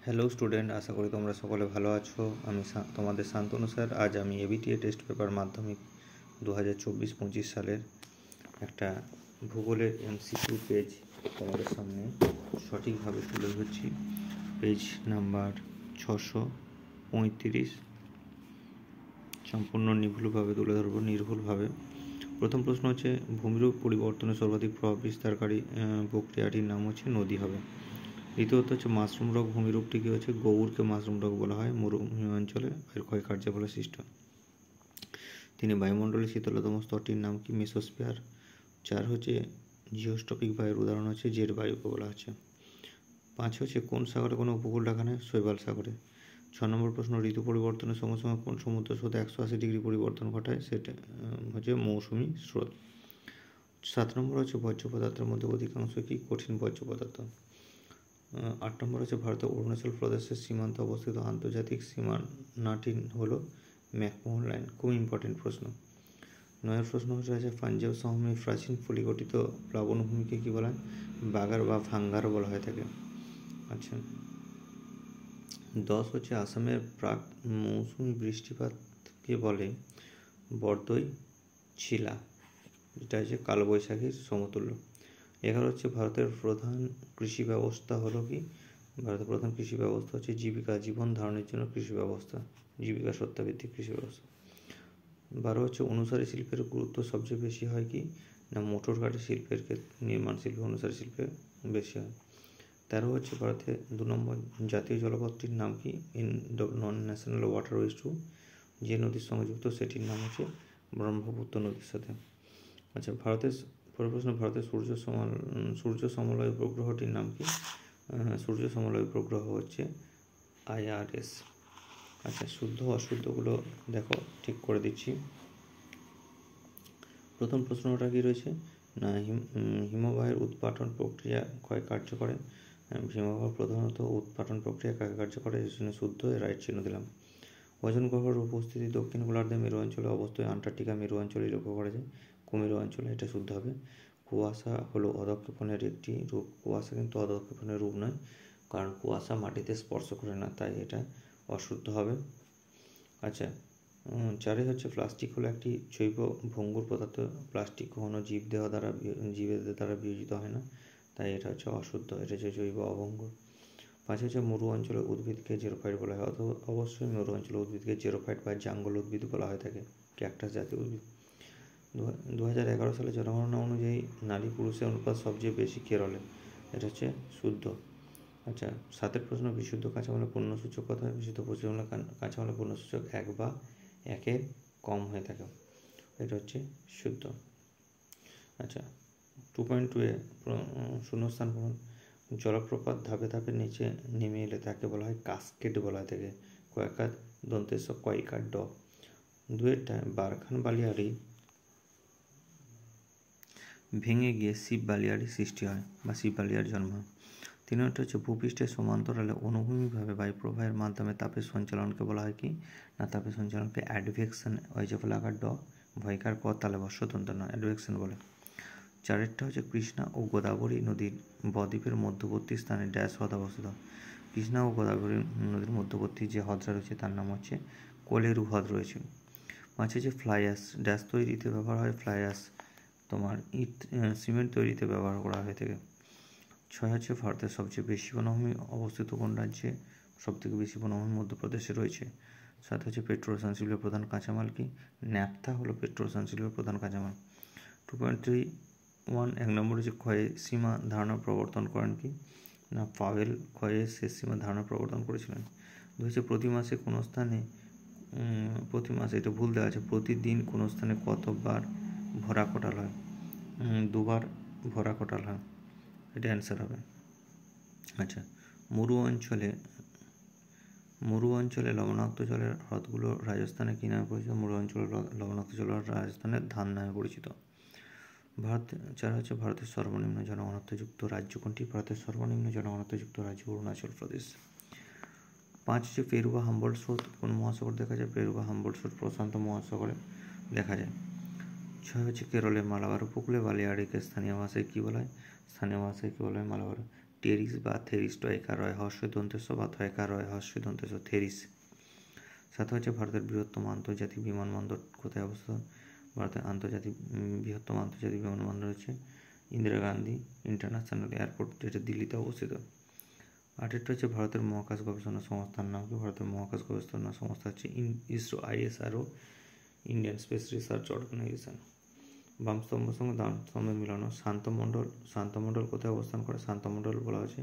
Hello student, আশা করি তোমরা সকলে ভালো আছো। আমি তোমাদের শান্তনু স্যার। আজ আমি এবিটিএ টেস্ট পেপার মাধ্যমিক 2024-25 সালের একটা ভূগোলের এমসিকিউ পেজ তোমাদের সামনে সঠিকভাবে তুলে ধরছি। পেজ নাম্বার 635 সম্পূর্ণ নির্ভুলভাবে তুলে ধরবো, নির্ভুলভাবে। প্রথম প্রশ্ন হচ্ছে, ভূমিরূপ পরিবর্তনে সর্বাধিক প্রভাব বিস্তারকারী প্রক্রিয়াটির নাম হচ্ছে নদী হবে। দ্বিতীয়ত হচ্ছে, মাশরুম রক ভূমিরূপটি কি হচ্ছে গৌড়কে মাশরুম রক বলা হয় মরুভূমি অঞ্চলে এর ক্ষয়কার্যের ফলে সৃষ্ট। তিনি বায়ুমণ্ডলের শীতলতম স্তরটির নাম কি মেসোস্ফিয়ার। 4 হচ্ছে, জিওস্ট্রপিক বায়ুর উদাহরণ হচ্ছে জেট বায়ুকে বলা হচ্ছে। 5 হচ্ছে, কোন সাগরে কোনো উপকূল রেখা নেই, শৈবাল সাগরে। 6 নম্বর প্রশ্ন, ঋতু পরিবর্তনের সময় সময় কোন সমুদ্র স্রোত 180 ডিগ্রি পরিবর্তন ঘটায়, সেটা হচ্ছে মৌসুমি স্রোত। 7 নম্বর হচ্ছে, বর্জ্য পদার্থের মধ্যে অধিকাংশ কি কঠিন বর্জ্য পদার্থ। 8 নম্বর হচ্ছে, ভারতের অরুণাচল প্রদেশের সীমান্তে অবস্থিত আন্তর্জাতিক সীমানাটি হলো ম্যাকমোহন লাইন। খুব ইম্পর্টেন্ট প্রশ্ন। 9 প্রশ্ন হচ্ছে, পাঞ্জাব সমভূমির প্রাচীন পলিগঠিত প্লাবনভূমিকে কি বলা হয়, বাগার বা ভাঙ্গার বলা হয়ে থাকে। আচ্ছা, 10 হচ্ছে, আসামের প্রাক মৌসুমি বৃষ্টিপাতকে বলে বরদৈ ছিলা, যেটা হচ্ছে কালবৈশাখীর সমতুল্য। 11 হচ্ছে, ভারতের প্রধান কৃষি ব্যবস্থা হলো কি, ভারতের প্রধান কৃষি ব্যবস্থা হচ্ছে জীবিকা, জীবন ধারণের জন্য কৃষি ব্যবস্থা, জীবিকা সত্তাভিত্তিক কৃষি ব্যবস্থা। 12 হচ্ছে, অনুসারী শিল্পের গুরুত্ব সবচেয়ে বেশি হয় কি না মোটর গাড়ি শিল্পের ক্ষেত্রে, নির্মাণ শিল্পে অনুসারী শিল্পে বেশি হয়। 13 হচ্ছে, ভারতের 2 নম্বর জাতীয় জলপথটির নাম কি, নন ন্যাশনাল ওয়াটারওয়েজ টু, যে নদীর সঙ্গে যুক্ত সেটির নাম হচ্ছে ব্রহ্মপুত্র নদীর সাথে। আচ্ছা, ভারতের পরের প্রশ্ন, ভারতের সূর্য সমলয় উপগ্রহটির নাম কি, সূর্য সমলয় উপগ্রহ হচ্ছে IRS। আচ্ছা, শুদ্ধ অশুদ্ধগুলো দেখো, ঠিক করে দিচ্ছি। প্রথম প্রশ্নটা কি রয়েছে না, হিমবাহের উৎপাটন প্রক্রিয়া ক্ষয় কার্য করে। হিমবাহ প্রধানত উৎপাটন প্রক্রিয়া কার্য করে, এই জন্য শুদ্ধ, রাইট চিহ্ন দিলাম। ওজন গ্রহের উপস্থিতি দক্ষিণ গোলার্ধে মেরু অঞ্চলে অবস্থিত, আন্টার্কটিকা মেরু অঞ্চলে লক্ষ্য করা যায়, কুমেরু অঞ্চলে, এটা শুদ্ধ হবে। কুয়াশা হলো অধঃক্ষেপণের একটি রূপ। কুয়াশা কিন্তু অধঃক্ষেপণের রূপ নয়, কারণ কুয়াশা মাটিতে স্পর্শ করে না, তাই এটা অশুদ্ধ হবে। আচ্ছা, 4 হচ্ছে, প্লাস্টিক হলো একটি জৈব ভঙ্গুর পদার্থ। প্লাস্টিক কখনো জীবের দ্বারা বিয়োজিত হয় না, তাই এটা হচ্ছে অশুদ্ধ, এটা হচ্ছে জৈব অভঙ্গুর। 5 হচ্ছে, মরু অঞ্চলের উদ্ভিদকে জেরোফাইট বলা হয়। অবশ্যই মরু অঞ্চলের উদ্ভিদকে জেরোফাইট বা জাঙ্গল উদ্ভিদ বলা হয়ে থাকে, ক্যাকটাস জাতীয় উদ্ভিদ। 2011 সালে জনগণনা অনুযায়ী নারী পুরুষের অনুপাত সবচেয়ে বেশি কেরলে, এটা হচ্ছে শুদ্ধ। আচ্ছা, 7 প্রশ্ন, বিশুদ্ধ কাঁচামালের পূর্ণসূচক কত হয়, বিশুদ্ধ কাঁচামালের পূর্ণসূচক 1 বা 1-এর কম হয়ে থাকে, এটা হচ্ছে শুদ্ধ। আচ্ছা, 2.2 শূন্যস্থান পূরণ। জলপ্রপাত ধাপে ধাপে নিচে নেমে এলে তাকে বলা হয় কাসকেড বলা হয় থাকে, কয়েকার দন্তেশ কয়িকার ড। 2-এরটা, বারখান বালিয়াড়ি ভেঙে গিয়ে শিব বালিয়াড়ি সৃষ্টি হয় বা শিব বালিয়ার জন্ম হয়। 3-টা হচ্ছে, ভূপৃষ্ঠের সমান্তরালে অনুভূমিকভাবে বায়ুপ্রবাহের মাধ্যমে তাপের সঞ্চালনকে বলা হয় কি না, তাপের সঞ্চালনকে অ্যাডভেকশন, ফলাকার ড, ভয়কার ক, তালে বর্ষতন্ত্র নয়, অ্যাডভেকশন বলে। 4-টা হচ্ছে, কৃষ্ণা ও গোদাবরী নদীর বদ্বীপের মধ্যবর্তী স্থানে ড্যাশ হ্রদ অবস্থিত। কৃষ্ণা ও গোদাবরী নদীর মধ্যবর্তী যে হ্রদটা রয়েছে তার নাম হচ্ছে কোলেরু হ্রদ রয়েছে। 5 হচ্ছে, ফ্লাই অ্যাশ ড্যাশ তৈরিতে ব্যবহার হয়, ফ্লাই অ্যাশ তোমার সিমেন্ট তৈরিতে ব্যবহার করা হয়ে থাকে। 6 হচ্ছে, ভারতের সবচেয়ে বেশি বনভূমি অবস্থিত কোন রাজ্যে, সবথেকে বেশি বনভূমি মধ্যপ্রদেশে রয়েছে। 7 হচ্ছে, পেট্রোরসায়ন শিল্পের প্রধান কাঁচামাল কি, ন্যাপথা হলো পেট্রোরসায়ন শিল্পের প্রধান কাঁচামাল। 2.31 1 নম্বর হচ্ছে, ক্ষয়ের সীমা ধারণা প্রবর্তন করেন কি না, পাওয়েল ক্ষয়ের শেষ সীমা ধারণা প্রবর্তন করেছিলেন। 2 হচ্ছে, প্রতি মাসে কোনো স্থানে, প্রতি মাসে এটা ভুল দেওয়া আছে, প্রতিদিন কোনো স্থানে কতবার ভরা কোটাল হয়, 2বার ভরা কোটাল হয়, এটা অ্যান্সার হবে। আচ্ছা, মরু অঞ্চলে লবণাক্ত জলের হ্রদগুলো রাজস্থানে কী নামে পরিচিত, মরু অঞ্চলের লবণাক্ত জলের রাজস্থানের ধান নামে পরিচিত। 4 হচ্ছে, ভারতের সর্বনিম্ন জনঘনত্বযুক্ত রাজ্য কোনটি, ভারতের সর্বনিম্ন জনঘনত্বযুক্ত রাজ্য অরুণাচল প্রদেশ। 5 হচ্ছে, পেরু বা হাম্বলট স্রোত কোন মহাসাগর দেখা যায়, পেরু বা হাম্বলট স্রোত প্রশান্ত মহাসাগরে দেখা যায়। 6 হচ্ছে, কেরলের মালাবার উপকূলে বালিয়াড়িকে স্থানীয় ভাষায় কী বলা হয়, স্থানীয় ভাষায় কী বলা হয় মালাবার। টেরিস বা থেরিস, টয়কার রয় হর্ষ দন্তেশ বা থয়কার রয় হর্ষ দন্তেশ থেরিস। 7 হচ্ছে ভারতের বৃহত্তম আন্তর্জাতিক বিমানবন্দর কোথায় অবস্থিত? ভারতের বৃহত্তম আন্তর্জাতিক বিমানবন্দর হচ্ছে ইন্দিরা গান্ধী ইন্টারন্যাশনাল এয়ারপোর্ট, যেটা দিল্লিতে অবস্থিত। 8 হচ্ছে ভারতের মহাকাশ গবেষণা সংস্থার নাম কি? ভারতের মহাকাশ গবেষণা সংস্থা হচ্ছে ISRO, ISRO, Indian space research organisation. বাম স্তম্ভের সঙ্গে ডান স্তম্ভের মিলানো। শান্তমণ্ডল কোথায় অবস্থান করে? শান্তমণ্ডল বলা হচ্ছে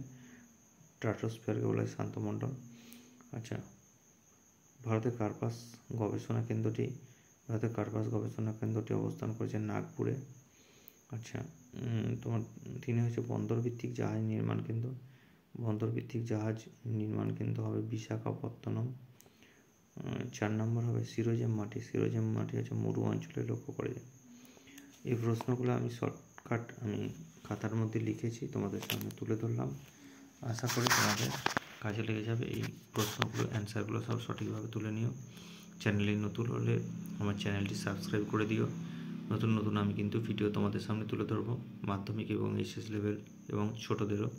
স্ট্র্যাটোস্ফিয়ারকে বলা হয় শান্তমণ্ডল। আচ্ছা, ভারতের কার্পাস গবেষণা কেন্দ্রটি অবস্থান করেছে নাগপুরে। আচ্ছা, তোমার 3 হচ্ছে বন্দর ভিত্তিক জাহাজ নির্মাণ কেন্দ্র। বন্দর ভিত্তিক জাহাজ নির্মাণ কেন্দ্র হবে বিশাখাপত্তনম। 4 নম্বর হবে সিরোজেম মাটি হচ্ছে মরু অঞ্চলে লক্ষ্য করে যায়। এই প্রশ্নগুলো আমি শর্টকাট খাতার মধ্যে লিখেছি, তোমাদের সামনে তুলে ধরলাম। আশা করি তোমাদের কাজে লেগে যাবে। এই প্রশ্নগুলো অ্যান্সারগুলো সব সঠিকভাবে তুলে নিও। চ্যানেলে নতুন হলে আমার চ্যানেলটি সাবস্ক্রাইব করে দিও। নতুন আমি কিন্তু ভিডিও তোমাদের সামনে তুলে ধরবো, মাধ্যমিক এবং এইচএস লেভেল এবং ছোটদেরও।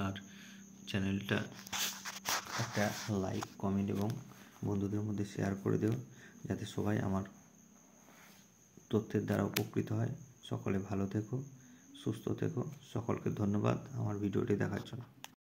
আর চ্যানেলটা একটা লাইক, কমেন্ট এবং বন্ধুদের মধ্যে শেয়ার করে দিও, যাতে সবাই আমার তথ্যের দ্বারা উপকৃত হয়। সকলে ভালো থেকো, সুস্থ থেকো। সকলকে ধন্যবাদ আমার ভিডিওটি দেখার জন্য।